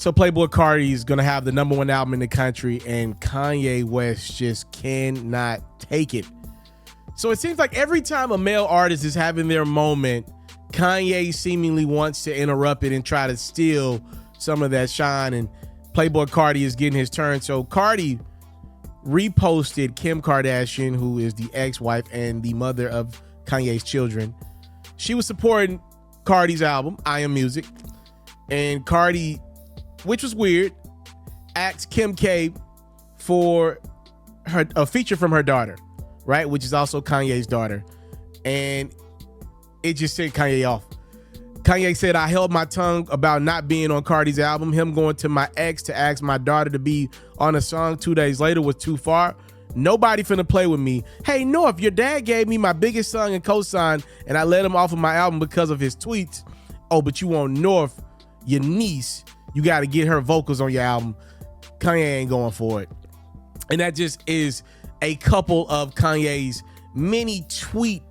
So Playboi Carti is going to have the #1 album in the country, and Kanye West just cannot take it. So it seems like every time a male artist is having their moment, Kanye seemingly wants to interrupt it and try to steal some of that shine, and Playboi Carti is getting his turn. So Carti reposted Kim Kardashian, who is the ex-wife and the mother of Kanye's children. She was supporting Carti's album, I Am Music, and Carti, which was weird, asked Kim K for a feature from her daughter, right? Which is also Kanye's daughter. And it just sent Kanye off. Kanye said, I held my tongue about not being on Carti's album. Him going to my ex to ask my daughter to be on a song 2 days later was too far. Nobody finna play with me. Hey, North, your dad gave me my biggest song and cosign, and I let him off of my album because of his tweets. Oh, but you want North, your niece, you got to get her vocals on your album. Kanye ain't going for it. And that just is a couple of Kanye's many tweet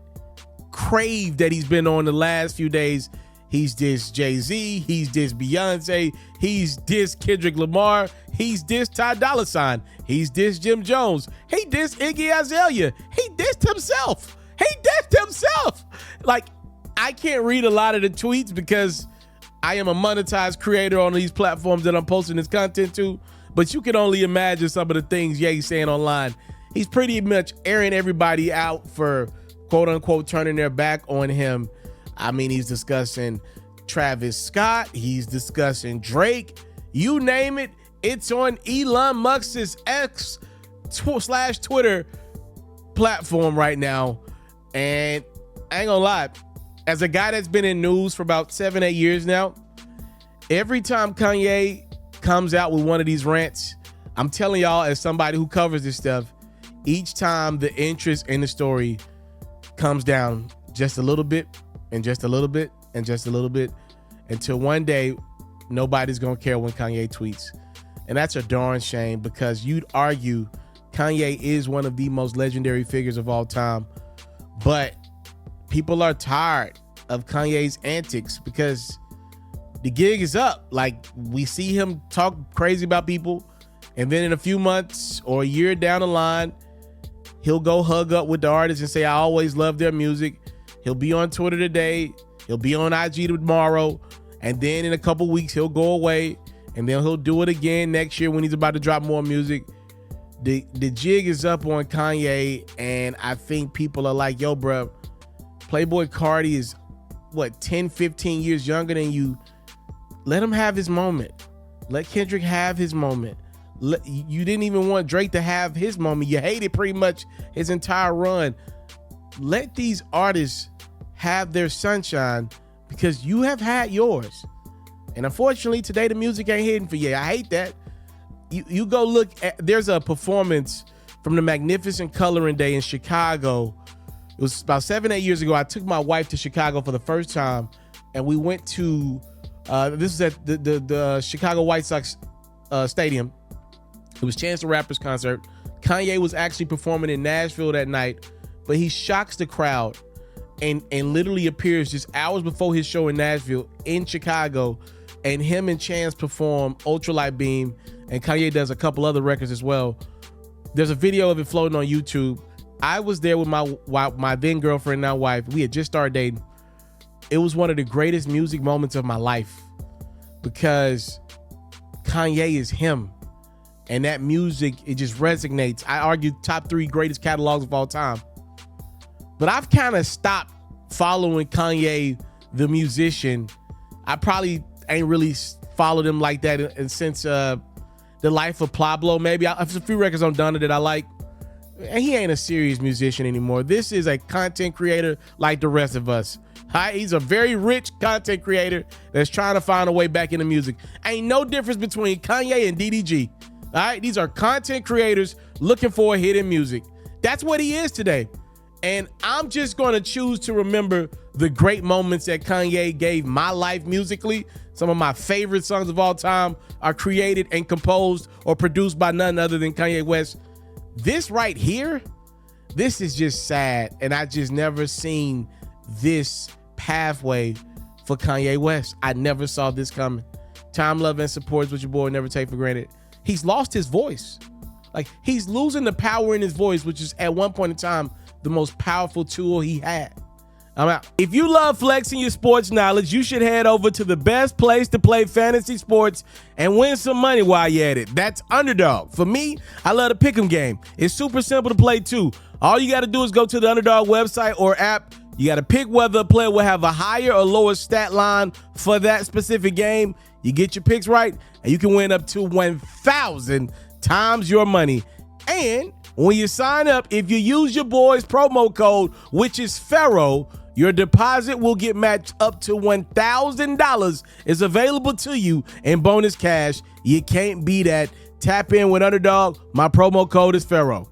crave that he's been on the last few days. He's dissed Jay-Z, he's dissed Beyonce, he's dissed Kendrick Lamar, he's dissed Ty Dolla $ign, he's dissed Jim Jones, he dissed Iggy Azalea, he dissed himself. Like, I can't read a lot of the tweets because I am a monetized creator on these platforms that I'm posting this content to, but you can only imagine some of the things Ye's saying online. He's pretty much airing everybody out for quote unquote turning their back on him. I mean, he's discussing Travis Scott, he's discussing Drake, you name it, it's on Elon Musk's X/Twitter platform right now. And I ain't gonna lie, as a guy that's been in news for about 7-8 years now, every time Kanye comes out with one of these rants, I'm telling y'all, as somebody who covers this stuff, each time the interest in the story comes down just a little bit and just a little bit and just a little bit until one day nobody's gonna care when Kanye tweets. And that's a darn shame, because you'd argue Kanye is one of the most legendary figures of all time, but people are tired of Kanye's antics because the gig is up. Like, we see him talk crazy about people, and then in a few months or a year down the line, he'll go hug up with the artist and say, I always loved their music. He'll be on Twitter today, he'll be on IG tomorrow, and then in a couple weeks he'll go away, and then he'll do it again next year when he's about to drop more music. The jig is up on Kanye, and I think people are like, yo, bro, Playboi Carti is, what, 10, 15 years younger than you. Let him have his moment. Let Kendrick have his moment. You didn't even want Drake to have his moment. You hated pretty much his entire run. Let these artists have their sunshine, because you have had yours. And unfortunately, today the music ain't hitting for you. I hate that. You go look at, there's a performance from the Magnificent Coloring Day in Chicago. It was about 7-8 years ago. I took my wife to Chicago for the first time, and we went to, this is at the Chicago White Sox stadium. It was Chance the Rapper's concert. Kanye was actually performing in Nashville that night, but he shocks the crowd and literally appears just hours before his show in Nashville in Chicago, and him and Chance perform Ultralight Beam, and Kanye does a couple other records as well. There's a video of it floating on YouTube. I was there with my then girlfriend, now wife. We had just started dating. It was one of the greatest music moments of my life, because Kanye is him, and that music, it just resonates. I argue top 3 greatest catalogs of all time. But I've kind of stopped following Kanye the musician. I probably ain't really followed him like that since The Life of Pablo. Maybe there's a few records on Donna that I like. And he ain't a serious musician anymore. This is a content creator like the rest of us. He's a very rich content creator that's trying to find a way back into music. Ain't no difference between Kanye and DDG. All right, these are content creators looking for a hit in music. That's what he is today. And I'm just going to choose to remember the great moments that Kanye gave my life musically. Some of my favorite songs of all time are created and composed or produced by none other than Kanye West. This right here, this is just sad. And I just never seen this pathway for Kanye West. I never saw this coming. Time, love, and support is what your boy never take for granted. He's lost his voice. Like, he's losing the power in his voice, which is at one point in time the most powerful tool he had. I'm out. If you love flexing your sports knowledge, you should head over to the best place to play fantasy sports and win some money while you're at it. That's Underdog. For me, I love the pick'em game. It's super simple to play too. All you got to do is go to the Underdog website or app. You got to pick whether a player will have a higher or lower stat line for that specific game. You get your picks right, and you can win up to 1,000 times your money. And when you sign up, if you use your boy's promo code, which is Ferro, your deposit will get matched up to $1,000 is available to you in bonus cash. You can't beat that. Tap in with Underdog. My promo code is Ferro.